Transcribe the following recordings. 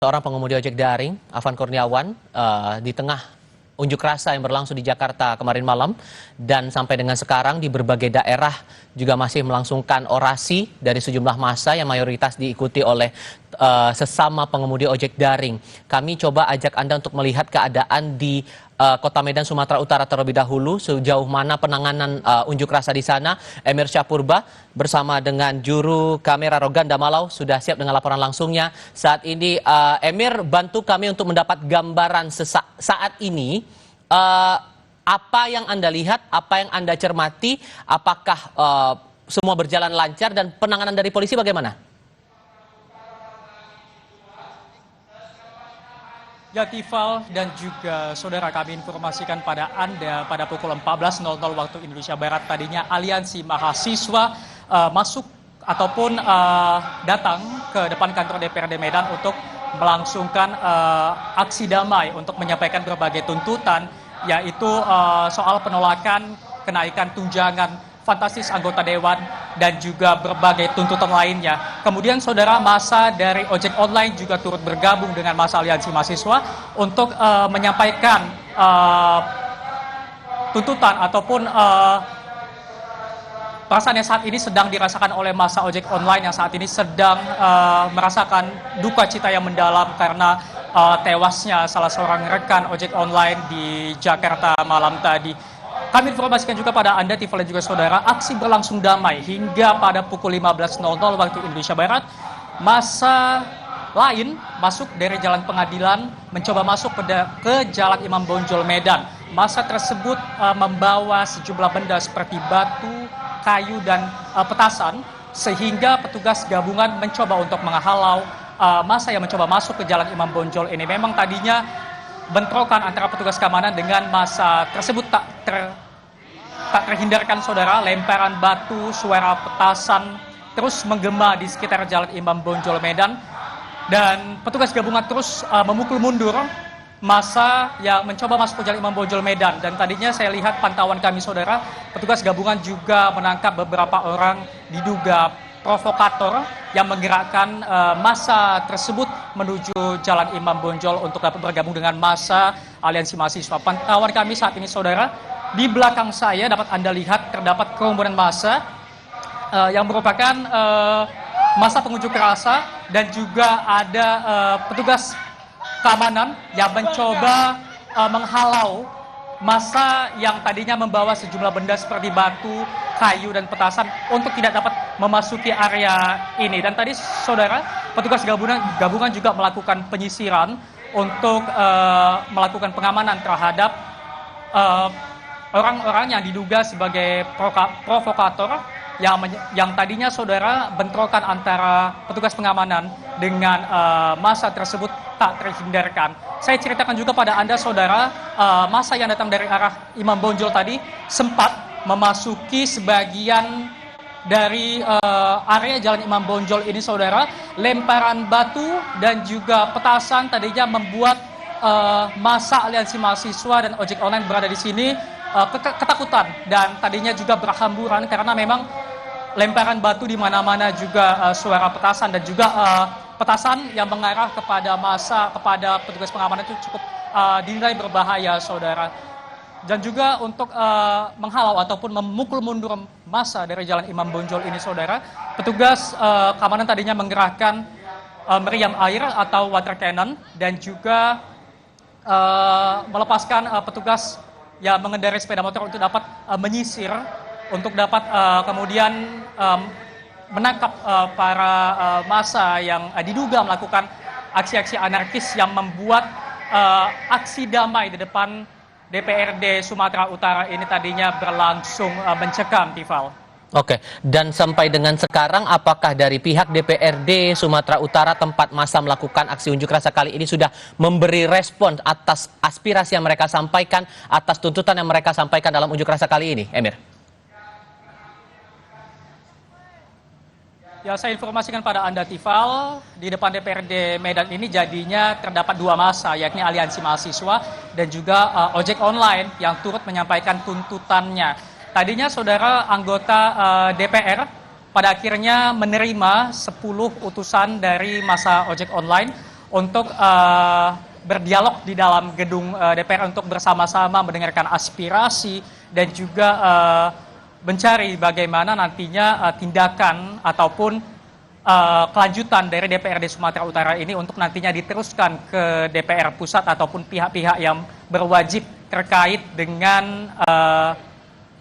Seorang pengemudi ojek daring, Afan Kurniawan, di tengah unjuk rasa yang berlangsung di Jakarta kemarin malam dan sampai dengan sekarang di berbagai daerah juga masih melangsungkan orasi dari sejumlah massa yang mayoritas diikuti oleh sesama pengemudi ojek daring. Kami coba ajak Anda untuk melihat keadaan di Kota Medan, Sumatera Utara terlebih dahulu, sejauh mana penanganan unjuk rasa di sana. Emir Syahpurba bersama dengan juru kamera Roganda Malau sudah siap dengan laporan langsungnya. Saat ini Emir, bantu kami untuk mendapat gambaran saat ini. Apa yang Anda lihat, apa yang Anda cermati, apakah semua berjalan lancar dan penanganan dari polisi bagaimana? Ya, Tifal dan juga saudara, kami informasikan pada Anda pada pukul 14.00 waktu Indonesia Barat tadinya aliansi mahasiswa masuk ataupun datang ke depan kantor DPRD Medan untuk melangsungkan aksi damai untuk menyampaikan berbagai tuntutan, yaitu soal penolakan kenaikan tunjangan fantastis anggota dewan dan juga berbagai tuntutan lainnya. Kemudian saudara, massa dari ojek online juga turut bergabung dengan massa aliansi mahasiswa untuk menyampaikan tuntutan ataupun perasaan yang saat ini sedang dirasakan oleh massa ojek online yang saat ini sedang merasakan duka cita yang mendalam karena tewasnya salah seorang rekan ojek online di Jakarta malam tadi. Kami informasikan juga pada Anda, Tifal dan juga saudara, aksi berlangsung damai hingga pada pukul 15.00 waktu Indonesia Barat. Massa lain masuk dari Jalan Pengadilan mencoba masuk ke Jalan Imam Bonjol Medan. Massa tersebut membawa sejumlah benda seperti batu, kayu, dan petasan, sehingga petugas gabungan mencoba untuk menghalau massa yang mencoba masuk ke Jalan Imam Bonjol ini. Memang tadinya bentrokan antara petugas keamanan dengan massa tersebut tak terhindarkan, saudara. Lemparan batu, suara petasan terus menggema di sekitar Jalan Imam Bonjol Medan, dan petugas gabungan terus memukul mundur massa yang mencoba masuk ke Jalan Imam Bonjol Medan. Dan tadinya saya lihat pantauan kami, saudara, petugas gabungan juga menangkap beberapa orang diduga provokator yang menggerakkan massa tersebut menuju Jalan Imam Bonjol untuk dapat bergabung dengan massa aliansi mahasiswa. Pantauan kami saat ini, saudara, di belakang saya dapat Anda lihat terdapat kerumunan massa yang merupakan massa pengunjuk rasa, dan juga ada petugas keamanan yang mencoba menghalau massa yang tadinya membawa sejumlah benda seperti batu, kayu, dan petasan untuk tidak dapat memasuki area ini. Dan tadi, saudara, petugas gabungan juga melakukan penyisiran untuk melakukan pengamanan terhadap orang-orang yang diduga sebagai provokator yang tadinya, saudara, bentrokan antara petugas pengamanan dengan massa tersebut tak terhindarkan. Saya ceritakan juga pada Anda, saudara, massa yang datang dari arah Imam Bonjol tadi sempat memasuki sebagian dari area Jalan Imam Bonjol ini, saudara. Lemparan batu dan juga petasan tadinya membuat massa aliansi mahasiswa dan ojek online berada di sini ketakutan, dan tadinya juga berhamburan karena memang lemparan batu di mana-mana, juga suara petasan dan juga petasan yang mengarah kepada massa, kepada petugas pengamanan itu cukup dinilai berbahaya, saudara. Dan juga untuk menghalau ataupun memukul mundur massa dari Jalan Imam Bonjol ini, saudara, petugas keamanan tadinya menggerakkan meriam air atau water cannon, dan juga melepaskan petugas yang mengendarai sepeda motor untuk dapat menyisir, untuk dapat kemudian menangkap para massa yang diduga melakukan aksi-aksi anarkis yang membuat aksi damai di depan DPRD Sumatera Utara ini tadinya berlangsung mencekam, Tifal. Oke, dan sampai dengan sekarang apakah dari pihak DPRD Sumatera Utara tempat massa melakukan aksi unjuk rasa kali ini sudah memberi respon atas aspirasi yang mereka sampaikan, atas tuntutan yang mereka sampaikan dalam unjuk rasa kali ini, Emir? Ya, saya informasikan pada Anda, Tifal, di depan DPRD Medan ini jadinya terdapat dua massa, yakni aliansi mahasiswa dan juga ojek online yang turut menyampaikan tuntutannya. Tadinya, saudara, anggota DPR pada akhirnya menerima 10 utusan dari massa ojek online untuk berdialog di dalam gedung DPR untuk bersama-sama mendengarkan aspirasi dan juga mencari bagaimana nantinya tindakan ataupun kelanjutan dari DPRD Sumatera Utara ini untuk nantinya diteruskan ke DPR pusat ataupun pihak-pihak yang berwajib terkait dengan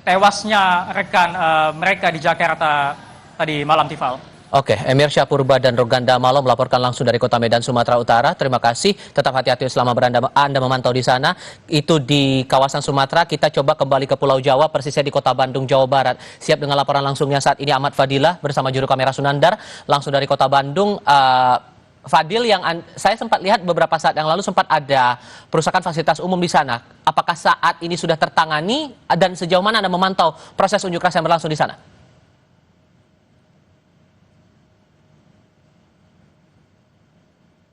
tewasnya rekan mereka di Jakarta tadi malam, Tifal. Oke, Emir Syahpurba dan Roganda Malo melaporkan langsung dari Kota Medan, Sumatera Utara. Terima kasih. Tetap hati-hati selama Anda memantau di sana. Itu di kawasan Sumatera. Kita coba kembali ke Pulau Jawa, persisnya di Kota Bandung, Jawa Barat. Siap dengan laporan langsungnya saat ini Ahmad Fadilah bersama juru kamera Sunandar langsung dari Kota Bandung. Fadil, yang saya sempat lihat beberapa saat yang lalu sempat ada perusakan fasilitas umum di sana. Apakah saat ini sudah tertangani dan sejauh mana Anda memantau proses unjuk rasa yang berlangsung di sana?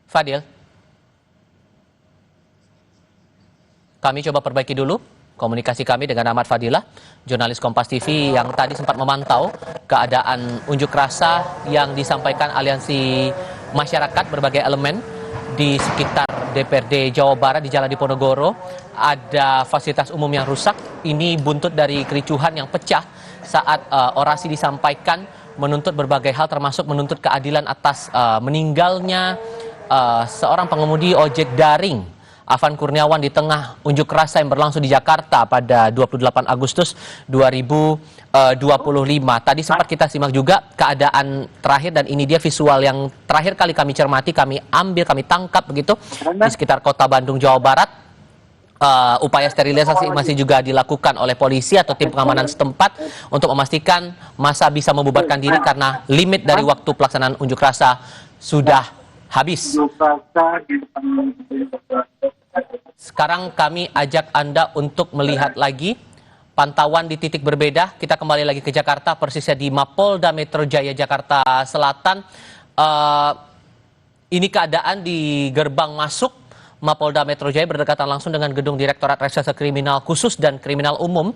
Fadil, kami coba perbaiki dulu komunikasi kami dengan Ahmad Fadilah, jurnalis Kompas TV yang tadi sempat memantau keadaan unjuk rasa yang disampaikan aliansi masyarakat berbagai elemen di sekitar DPRD Jawa Barat di Jalan Diponegoro. Ada fasilitas umum yang rusak. Ini buntut dari kericuhan yang pecah saat orasi disampaikan menuntut berbagai hal termasuk menuntut keadilan atas meninggalnya seorang pengemudi ojek daring, Afan Kurniawan, di tengah unjuk rasa yang berlangsung di Jakarta pada 28 Agustus 2025. Tadi sempat kita simak juga keadaan terakhir dan ini dia visual yang terakhir kali kami cermati, kami tangkap begitu di sekitar Kota Bandung, Jawa Barat. Upaya sterilisasi masih juga dilakukan oleh polisi atau tim pengamanan setempat untuk memastikan massa bisa membubarkan diri karena limit dari waktu pelaksanaan unjuk rasa sudah habis. Sekarang kami ajak Anda untuk melihat lagi pantauan di titik berbeda. Kita kembali lagi ke Jakarta, persisnya di Mapolda Metro Jaya, Jakarta Selatan. Ini keadaan di gerbang masuk Mapolda Metro Jaya berdekatan langsung dengan gedung Direktorat Reserse Kriminal Khusus dan Kriminal Umum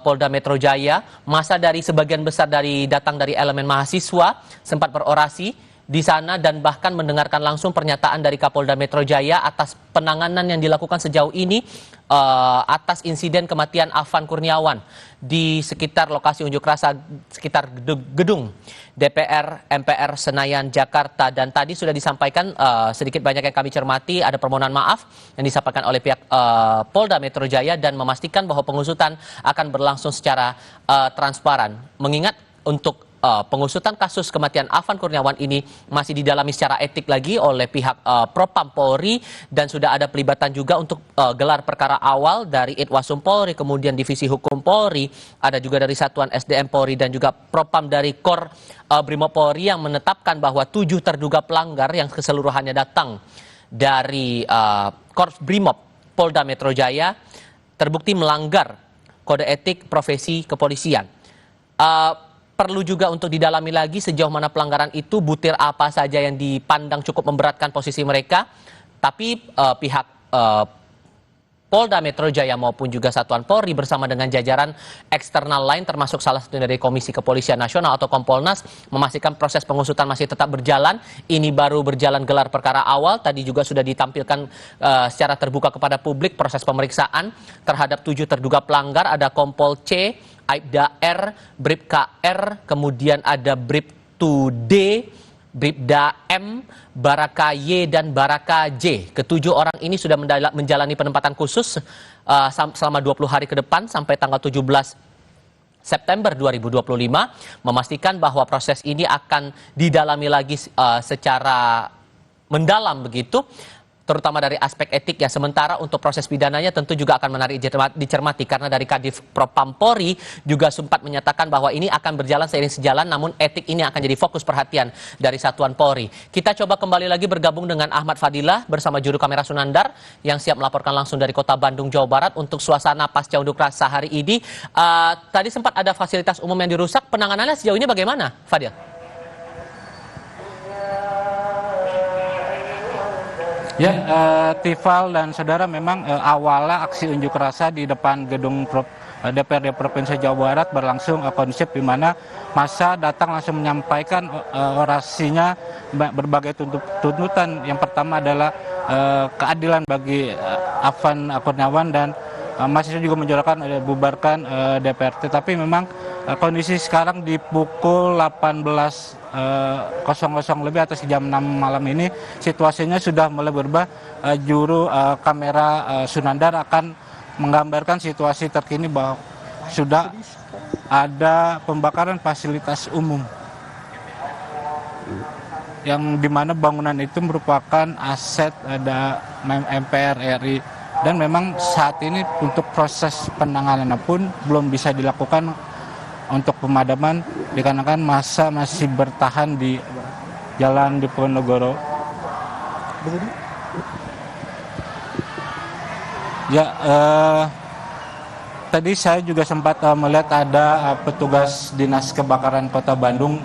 Polda Metro Jaya. Massa dari sebagian besar datang dari elemen mahasiswa sempat berorasi di sana dan bahkan mendengarkan langsung pernyataan dari Kapolda Metro Jaya atas penanganan yang dilakukan sejauh ini atas insiden kematian Afan Kurniawan di sekitar lokasi unjuk rasa sekitar gedung DPR MPR Senayan, Jakarta. Dan tadi sudah disampaikan sedikit banyak yang kami cermati ada permohonan maaf yang disampaikan oleh pihak Polda Metro Jaya dan memastikan bahwa pengusutan akan berlangsung secara transparan. Mengingat untuk pengusutan kasus kematian Afan Kurniawan ini masih didalami secara etik lagi oleh pihak Propam Polri dan sudah ada pelibatan juga untuk gelar perkara awal dari Itwasum Polri, kemudian Divisi Hukum Polri, ada juga dari Satuan SDM Polri dan juga Propam dari Kor Brimob Polri yang menetapkan bahwa 7 terduga pelanggar yang keseluruhannya datang dari Korps Brimob Polda Metro Jaya terbukti melanggar kode etik profesi kepolisian. Perlu juga untuk didalami lagi sejauh mana pelanggaran itu, butir apa saja yang dipandang cukup memberatkan posisi mereka. Tapi pihak Polda Metro Jaya maupun juga Satuan Polri bersama dengan jajaran eksternal lain termasuk salah satu dari Komisi Kepolisian Nasional atau Kompolnas memastikan proses pengusutan masih tetap berjalan. Ini baru berjalan gelar perkara awal. Tadi juga sudah ditampilkan secara terbuka kepada publik proses pemeriksaan terhadap 7 terduga pelanggar. Ada Kompol C, Aibda R, Bribka R, kemudian ada Bribtu D, Bribda M, Baraka Y, dan Baraka J. Ketujuh orang ini sudah menjalani penempatan khusus selama 20 hari ke depan sampai tanggal 17 September 2025, memastikan bahwa proses ini akan didalami lagi secara mendalam begitu, terutama dari aspek etik ya. Sementara untuk proses pidananya tentu juga akan menarik dicermati karena dari Kadif Propam Polri juga sempat menyatakan bahwa ini akan berjalan seiring sejalan, namun etik ini akan jadi fokus perhatian dari Satuan Polri. Kita coba kembali lagi bergabung dengan Ahmad Fadilah bersama juru kamera Sunandar yang siap melaporkan langsung dari Kota Bandung, Jawa Barat untuk suasana pasca unjuk rasa hari ini. Tadi sempat ada fasilitas umum yang dirusak, penanganannya sejauh ini bagaimana, Fadil? Ya, Tifal dan saudara, memang awalnya aksi unjuk rasa di depan gedung DPRD Provinsi Jawa Barat berlangsung kondusif, di mana massa datang langsung menyampaikan orasinya berbagai tuntutan. Yang pertama adalah keadilan bagi Afan Kurniawan, dan mahasiswa juga menjorokkan bubarkan DPRD. Tapi memang kondisi sekarang di pukul 18.00 lebih atau jam 6 malam ini, situasinya sudah mulai berubah. Juru kamera Sunandar akan menggambarkan situasi terkini bahwa sudah ada pembakaran fasilitas umum, yang dimana bangunan itu merupakan aset ada MPR RI, dan memang saat ini untuk proses penanganan pun belum bisa dilakukan untuk pemadaman dikarenakan massa masih bertahan di Jalan Diponegoro. Ya, tadi saya juga sempat melihat ada petugas Dinas Kebakaran Kota Bandung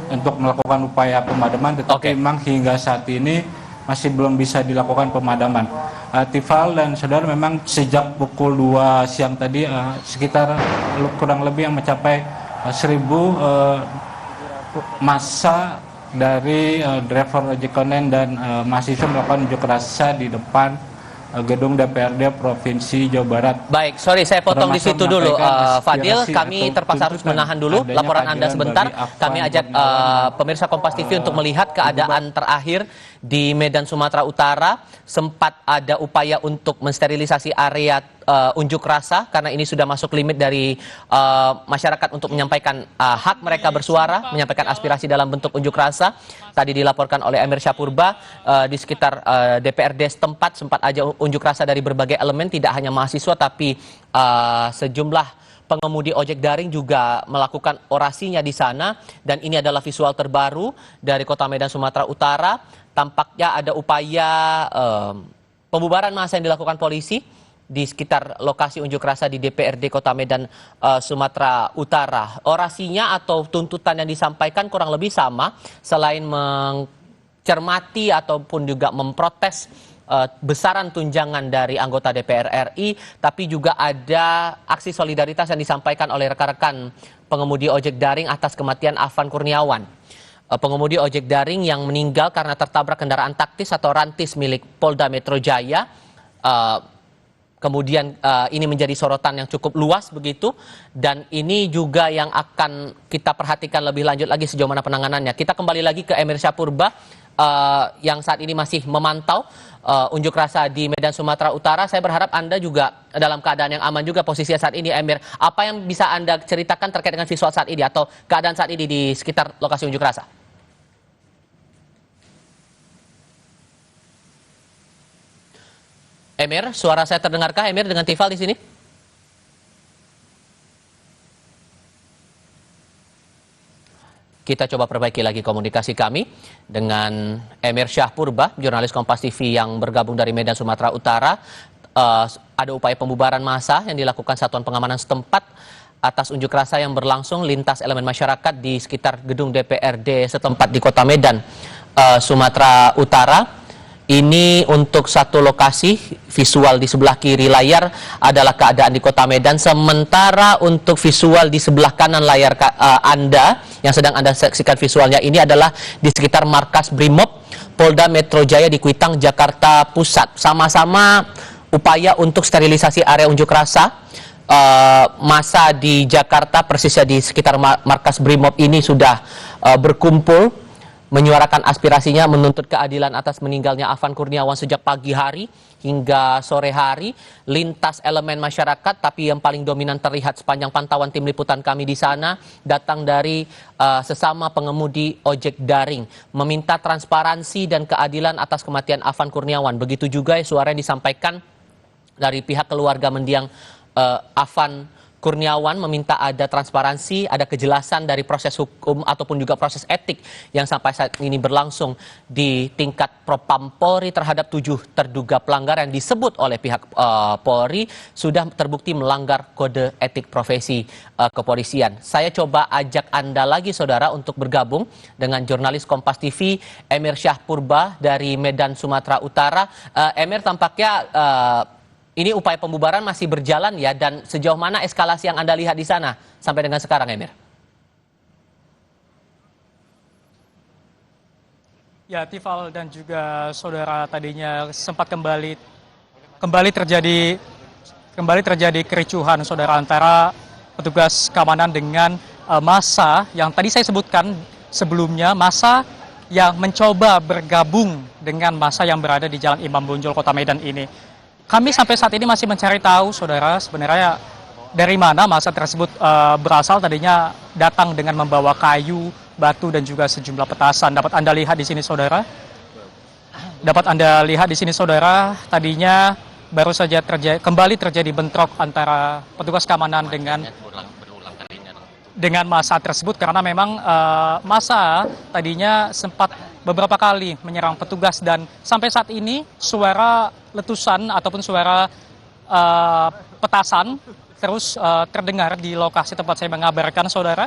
untuk melakukan upaya pemadaman, tetapi memang hingga saat ini masih belum bisa dilakukan pemadaman. Tifal dan saudara, memang sejak pukul 2 siang tadi sekitar kurang lebih yang mencapai 1.000 massa dari driver ojek online dan mahasiswa melakukan unjuk rasa di depan gedung DPRD Provinsi Jawa Barat. Baik, sorry saya potong di situ dulu, Fadil. Kami terpaksa harus menahan dulu laporan Anda sebentar. Kami ajak pemirsa Kompas TV untuk melihat keadaan terakhir di Medan, Sumatera Utara. Sempat ada upaya untuk mensterilisasi area unjuk rasa karena ini sudah masuk limit dari masyarakat untuk menyampaikan hak mereka bersuara, menyampaikan aspirasi dalam bentuk unjuk rasa. Tadi dilaporkan oleh Emir Syahpurba di sekitar DPRD setempat sempat aja unjuk rasa dari berbagai elemen, tidak hanya mahasiswa tapi sejumlah pengemudi ojek daring juga melakukan orasinya di sana. Dan ini adalah visual terbaru dari Kota Medan, Sumatera Utara. Tampaknya ada upaya pembubaran massa yang dilakukan polisi di sekitar lokasi unjuk rasa di DPRD Kota Medan, Sumatera Utara. Orasinya atau tuntutan yang disampaikan kurang lebih sama, selain mencermati ataupun juga memprotes besaran tunjangan dari anggota DPR RI, tapi juga ada aksi solidaritas yang disampaikan oleh rekan-rekan pengemudi ojek daring atas kematian Afan Kurniawan. Pengemudi ojek daring yang meninggal karena tertabrak kendaraan taktis atau rantis milik Polda Metro Jaya. Kemudian ini menjadi sorotan yang cukup luas begitu, dan ini juga yang akan kita perhatikan lebih lanjut lagi sejauh mana penanganannya. Kita kembali lagi ke Emir Syahpurba yang saat ini masih memantau unjuk rasa di Medan, Sumatera Utara. Saya berharap Anda juga dalam keadaan yang aman juga posisinya saat ini, Emir. Apa yang bisa Anda ceritakan terkait dengan visual saat ini atau keadaan saat ini di sekitar lokasi unjuk rasa? Emir, suara saya terdengarkah, Emir, dengan Tifal di sini? Kita coba perbaiki lagi komunikasi kami dengan Emir Syahpurba, jurnalis Kompas TV yang bergabung dari Medan, Sumatera Utara. Ada upaya pembubaran massa yang dilakukan Satuan Pengamanan setempat atas unjuk rasa yang berlangsung lintas elemen masyarakat di sekitar gedung DPRD setempat di Kota Medan, Sumatera Utara. Ini untuk satu lokasi, visual di sebelah kiri layar adalah keadaan di Kota Medan. Sementara untuk visual di sebelah kanan layar Anda, yang sedang Anda saksikan visualnya ini adalah di sekitar markas Brimob Polda Metro Jaya di Kuitang, Jakarta Pusat. Sama-sama upaya untuk sterilisasi area unjuk rasa. Massa di Jakarta, persisnya di sekitar markas Brimob ini sudah berkumpul menyuarakan aspirasinya menuntut keadilan atas meninggalnya Afan Kurniawan sejak pagi hari hingga sore hari. Lintas elemen masyarakat, tapi yang paling dominan terlihat sepanjang pantauan tim liputan kami di sana datang dari sesama pengemudi ojek daring, meminta transparansi dan keadilan atas kematian Afan Kurniawan. Begitu juga suara yang disampaikan dari pihak keluarga mendiang Afan Kurniawan, meminta ada transparansi, ada kejelasan dari proses hukum ataupun juga proses etik yang sampai saat ini berlangsung di tingkat Propam Polri terhadap 7 terduga pelanggar yang disebut oleh pihak Polri sudah terbukti melanggar kode etik profesi kepolisian. Saya coba ajak Anda lagi, saudara, untuk bergabung dengan jurnalis Kompas TV Emir Syahpurba dari Medan, Sumatera Utara. Emir, tampaknya ini upaya pembubaran masih berjalan ya, dan sejauh mana eskalasi yang Anda lihat di sana sampai dengan sekarang, Emir? Ya, Tifal dan juga saudara, tadinya sempat kembali terjadi kericuhan saudara antara petugas keamanan dengan massa yang tadi saya sebutkan sebelumnya, massa yang mencoba bergabung dengan massa yang berada di Jalan Imam Bonjol Kota Medan ini. Kami sampai saat ini masih mencari tahu saudara sebenarnya dari mana massa tersebut berasal. Tadinya datang dengan membawa kayu, batu dan juga sejumlah petasan. Dapat Anda lihat di sini saudara. Tadinya baru saja kembali terjadi bentrok antara petugas keamanan dengan massa tersebut, karena memang massa tadinya sempat beberapa kali menyerang petugas, dan sampai saat ini suara letusan ataupun suara petasan terus terdengar di lokasi tempat saya mengabarkan saudara.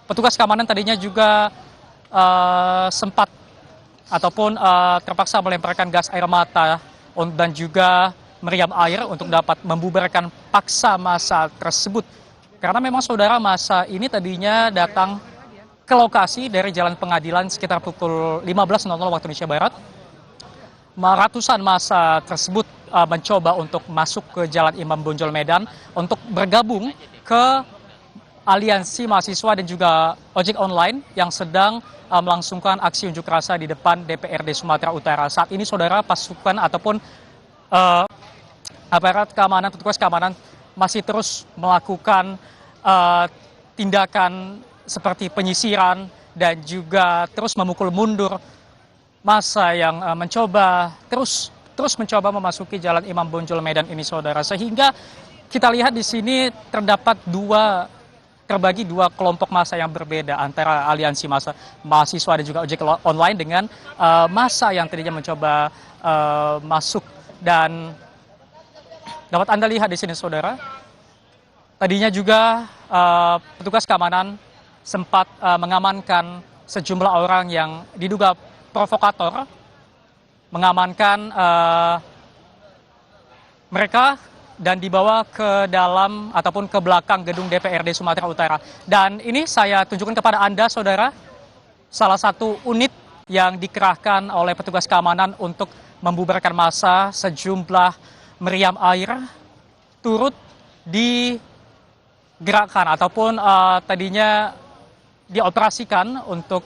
Petugas keamanan tadinya juga sempat ataupun terpaksa melemparkan gas air mata dan juga meriam air untuk dapat membubarkan paksa massa tersebut. Karena memang saudara, massa ini tadinya datang ke lokasi dari Jalan Pengadilan sekitar pukul 15.00 waktu Indonesia Barat. Ratusan massa tersebut mencoba untuk masuk ke Jalan Imam Bonjol Medan untuk bergabung ke aliansi mahasiswa dan juga ojek online yang sedang melangsungkan aksi unjuk rasa di depan DPRD Sumatera Utara. Saat ini saudara, pasukan ataupun aparat keamanan, petugas keamanan masih terus melakukan tindakan seperti penyisiran dan juga terus memukul mundur massa yang terus mencoba memasuki Jalan Imam Bonjol Medan ini saudara. Sehingga kita lihat di sini terbagi dua kelompok massa yang berbeda antara aliansi massa mahasiswa dan juga ojek online dengan massa yang tadinya mencoba masuk. Dan dapat Anda lihat di sini saudara, tadinya juga petugas keamanan sempat mengamankan sejumlah orang yang diduga provokator, mengamankan mereka dan dibawa ke dalam ataupun ke belakang gedung DPRD Sumatera Utara. Dan ini saya tunjukkan kepada Anda saudara, salah satu unit yang dikerahkan oleh petugas keamanan untuk membubarkan massa, sejumlah meriam air turut digerakkan ataupun tadinya dioperasikan untuk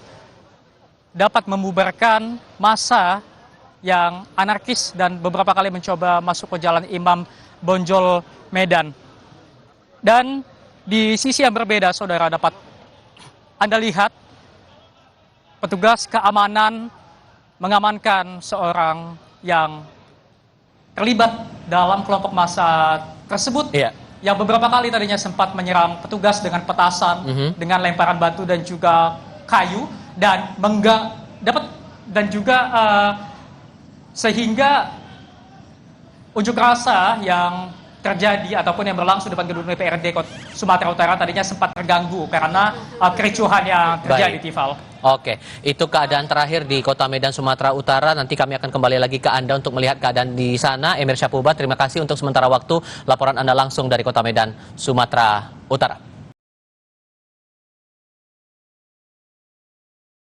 dapat membubarkan massa yang anarkis dan beberapa kali mencoba masuk ke Jalan Imam Bonjol Medan. Dan di sisi yang berbeda saudara, dapat Anda lihat petugas keamanan mengamankan seorang yang terlibat dalam kelompok massa tersebut. Iya. Yang beberapa kali tadinya sempat menyerang petugas dengan petasan, dengan lemparan batu dan juga kayu, dan sehingga unjuk rasa yang terjadi ataupun yang berlangsung di depan gedung DPRD Sumatera Utara tadinya sempat terganggu karena kericuhan yang terjadi. Tifal. Oke, itu keadaan terakhir di Kota Medan, Sumatera Utara. Nanti kami akan kembali lagi ke Anda untuk melihat keadaan di sana. Emir Syahputra, terima kasih untuk sementara waktu laporan Anda langsung dari Kota Medan, Sumatera Utara.